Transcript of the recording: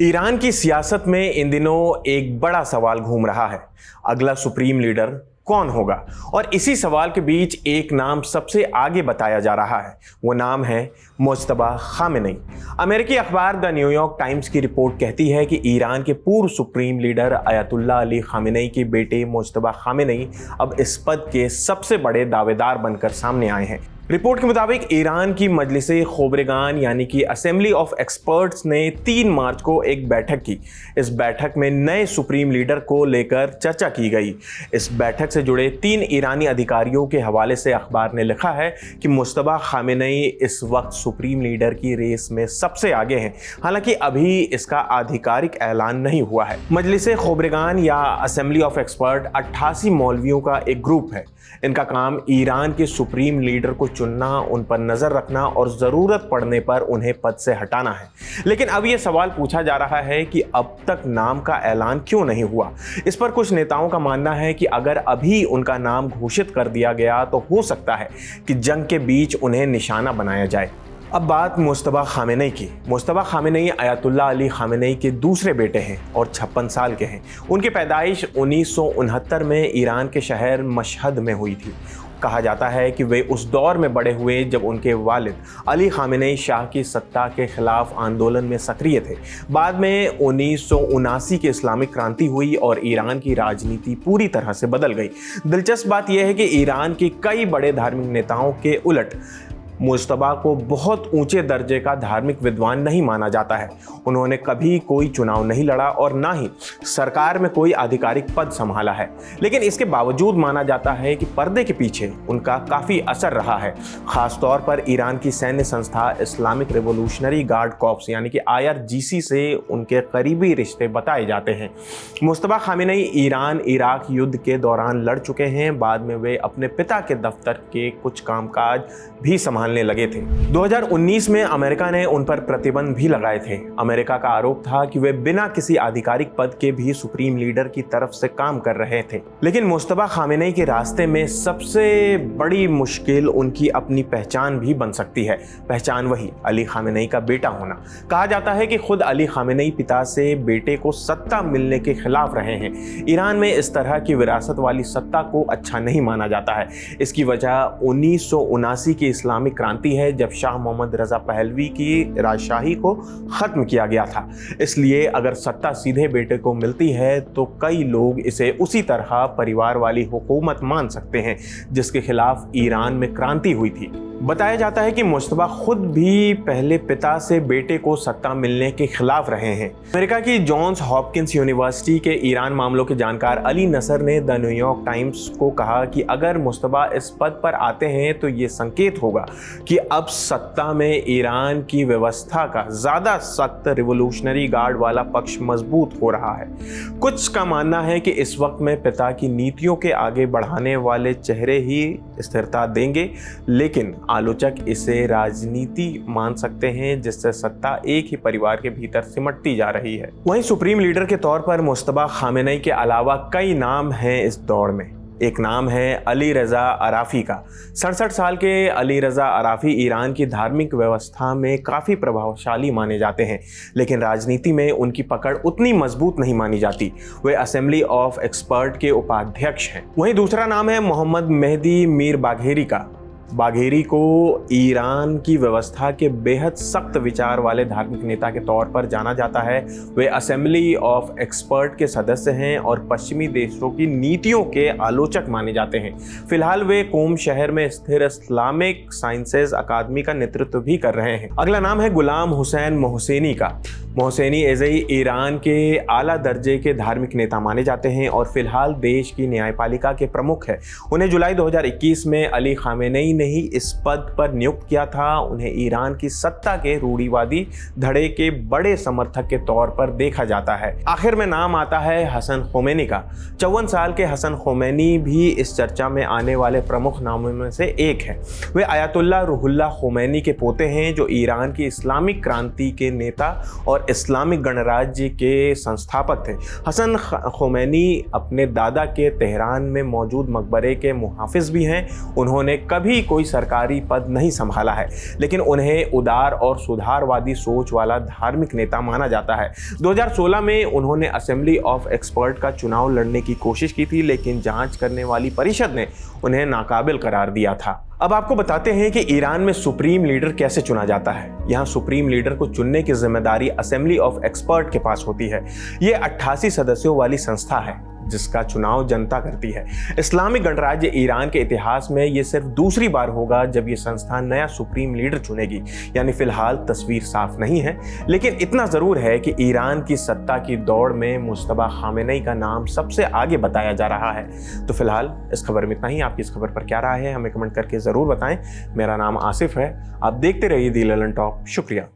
Iran की सियासत में इन दिनों एक बड़ा सवाल घूम रहा है। अगला सुप्रीम लीडर कौन होगा? और इसी सवाल के बीच एक नाम सबसे आगे बताया जा रहा है। वो नाम है मुज्तबा खामेनी। अमेरिकी अखबार द न्यूयॉर्क टाइम्स की रिपोर्ट कहती है कि ईरान के पूर्व सुप्रीम लीडर अयतुल्ला अली खामेनी के बेटे मुज्तबा खामेनी अब इस पद के सबसे बड़े दावेदार बनकर सामने आए हैं। रिपोर्ट के मुताबिक ईरान की मजलिसे खोबरेगान यानी कि असेंबली ऑफ एक्सपर्ट्स ने 3 मार्च को एक बैठक की। इस बैठक में नए सुप्रीम लीडर को लेकर चर्चा की गई। इस बैठक से जुड़े 3 ईरानी अधिकारियों के हवाले से अखबार ने लिखा है कि मुज्तबा खामेनी इस वक्त सुप्रीम लीडर की रेस में सबसे आगे हैं। हालांकि अभी इसका आधिकारिक ऐलान नहीं हुआ है। मजलिसे खोबरेगान या असेंबली ऑफ एक्सपर्ट 88 मौलवियों का एक ग्रुप है। इनका काम ईरान के सुप्रीम लीडर को चुनना, उन पर नजर रखना और जरूरत पड़ने पर उन्हें पद से हटाना है। लेकिन अब यह सवाल पूछा जा रहा है कि अब तक नाम का ऐलान क्यों नहीं हुआ। इस पर कुछ नेताओं का मानना है कि अगर अभी उनका नाम घोषित कर दिया गया तो हो सकता है कि जंग के बीच उन्हें निशाना बनाया जाए। अब बात मुज्तबा खामेनी की। मुज्तबा खामेनी अयतुल्ला अली खामेनी के दूसरे बेटे हैं और 56 साल के हैं। उनकी पैदाइश 1969 में ईरान के शहर मशहद में हुई थी। कहा जाता है कि वे उस दौर में बड़े हुए जब उनके वालिद अली खामेनी शाह की सत्ता के खिलाफ आंदोलन में सक्रिय थे। बाद में 1979 की इस्लामिक क्रांति हुई और ईरान की राजनीति पूरी तरह से बदल गई। दिलचस्प बात यह है कि ईरान के कई बड़े धार्मिक नेताओं के उलट मुज्तबा को बहुत ऊंचे दर्जे का धार्मिक विद्वान नहीं माना जाता है। उन्होंने कभी कोई चुनाव नहीं लड़ा और ना ही सरकार में कोई आधिकारिक पद संभाला है। लेकिन इसके बावजूद माना जाता है कि पर्दे के पीछे उनका काफ़ी असर रहा है। ख़ास तौर पर ईरान की सैन्य संस्था इस्लामिक रिवोल्यूशनरी गार्ड कॉर्प्स यानी कि IRGC से उनके करीबी रिश्ते बताए जाते हैं। मुज्तबा खामेनी ईरान इराक युद्ध के दौरान लड़ चुके हैं। बाद में वे अपने पिता के दफ्तर के कुछ कामकाज भी संभालने लगे थे। 2019 में अमेरिका ने उन पर प्रतिबंध भी लगाए थे। अमेरिका का आरोप था कि वे बिना किसी आधिकारिक पद के भी सुप्रीम लीडर की तरफ से काम कर रहे थे। लेकिन मुज्तबा खामेनी के रास्ते में सबसे बड़ी मुश्किल उनकी अपनी पहचान भी बन सकती है। पहचान वही अली खामेनी का बेटा होना। कहा जाता है कि खुद अली खामेनी पिता से बेटे को सत्ता मिलने के खिलाफ रहे हैं। ईरान में इस तरह की विरासत वाली सत्ता को अच्छा नहीं माना जाता है। इसकी वजह 1979 की इस्लामिक क्रांति है, जब शाह मोहम्मद रजा पहलवी की राजशाही को खत्म किया गया था। इसलिए अगर सत्ता सीधे बेटे को मिलती है तो कई लोग इसे उसी तरह परिवार वाली हुकूमत मान सकते हैं जिसके खिलाफ ईरान में क्रांति हुई थी। बताया जाता है कि मुज्तबा खुद भी पहले पिता से बेटे को सत्ता मिलने के खिलाफ रहे हैं। अमेरिका की जॉन्स हॉपकिंस यूनिवर्सिटी के ईरान मामलों के जानकार अली नसर ने द न्यूयॉर्क टाइम्स को कहा कि अगर मुज्तबा इस पद पर आते हैं तो ये संकेत होगा कि अब सत्ता में ईरान की व्यवस्था का ज़्यादा सख्त रिवोल्यूशनरी गार्ड वाला पक्ष मजबूत हो रहा है। कुछ का मानना है कि इस वक्त में पिता की नीतियों के आगे बढ़ाने वाले चेहरे ही स्थिरता देंगे, लेकिन आलोचक इसे राजनीति मान सकते हैं जिससे सत्ता एक ही परिवार के भीतर सिमटती जा रही है। वहीं सुप्रीम लीडर के तौर पर मुज्तबा खामेनी के अलावा कई नाम हैं इस दौड़ में। एक नाम है अली रज़ा अराफ़ी का। 67 साल के अली रज़ा अराफ़ी ईरान की धार्मिक व्यवस्था में काफ़ी प्रभावशाली माने जाते हैं, लेकिन राजनीति में उनकी पकड़ उतनी मजबूत नहीं मानी जाती। वे असेंबली ऑफ एक्सपर्ट के उपाध्यक्ष हैं। वहीं दूसरा नाम है मोहम्मद मेहदी मीर बाघेरी का। बाघेरी को ईरान की व्यवस्था के बेहद सख्त विचार वाले धार्मिक नेता के तौर पर जाना जाता है। वे असेंबली ऑफ एक्सपर्ट के सदस्य हैं और पश्चिमी देशों की नीतियों के आलोचक माने जाते हैं। फिलहाल वे कोम शहर में स्थिर इस्लामिक साइंसेज अकादमी का नेतृत्व भी कर रहे हैं। अगला नाम है गुलाम हुसैन मोहसेनी का। मोहसेनी एज़ई ईरान के आला दर्जे के धार्मिक नेता माने जाते हैं और फिलहाल देश की न्यायपालिका के प्रमुख हैं। उन्हें जुलाई 2021 में अली खामेनी ने ही इस पद पर नियुक्त किया था। उन्हें ईरान की सत्ता के रूढ़िवादी धड़े के बड़े समर्थक के तौर पर देखा जाता है। आखिर में नाम आता है हसन खोमेनी का। 54 साल के हसन खोमेनी भी इस चर्चा में आने वाले प्रमुख नामों में से एक है। वे अयतुल्ला रूहुल्लाह खोमेनी के पोते हैं जो ईरान की इस्लामिक क्रांति के नेता और इस्लामिक गणराज्य के संस्थापक थे। हसन खोमेनी अपने दादा के तेहरान में मौजूद मकबरे के मुहाफिज भी हैं। उन्होंने कभी कोई सरकारी पद नहीं संभाला है, लेकिन उन्हें उदार और सुधारवादी सोच वाला धार्मिक नेता माना जाता है। 2016 में उन्होंने असेंबली ऑफ एक्सपर्ट का चुनाव लड़ने की कोशिश की थी, लेकिन जांच करने वाली परिषद ने उन्हें नाकाबिल करार दिया था। अब आपको बताते हैं कि ईरान में सुप्रीम लीडर कैसे चुना जाता है। यहाँ सुप्रीम लीडर को चुनने की जिम्मेदारी असेंबली ऑफ एक्सपर्ट के पास होती है। ये 88 सदस्यों वाली संस्था है जिसका चुनाव जनता करती है। इस्लामिक गणराज्य ईरान के इतिहास में ये सिर्फ दूसरी बार होगा जब ये संस्था नया सुप्रीम लीडर चुनेगी। यानी फिलहाल तस्वीर साफ नहीं है, लेकिन इतना जरूर है कि ईरान की सत्ता की दौड़ में मुस्तफा खामेनी का नाम सबसे आगे बताया जा रहा है। तो फिलहाल इस खबर में इतना ही। आपकी इस खबर पर क्या राय है हमें कमेंट करके जरूर बताएं। मेरा नाम आसिफ है, आप देखते रहिए दी ललन टॉप। शुक्रिया।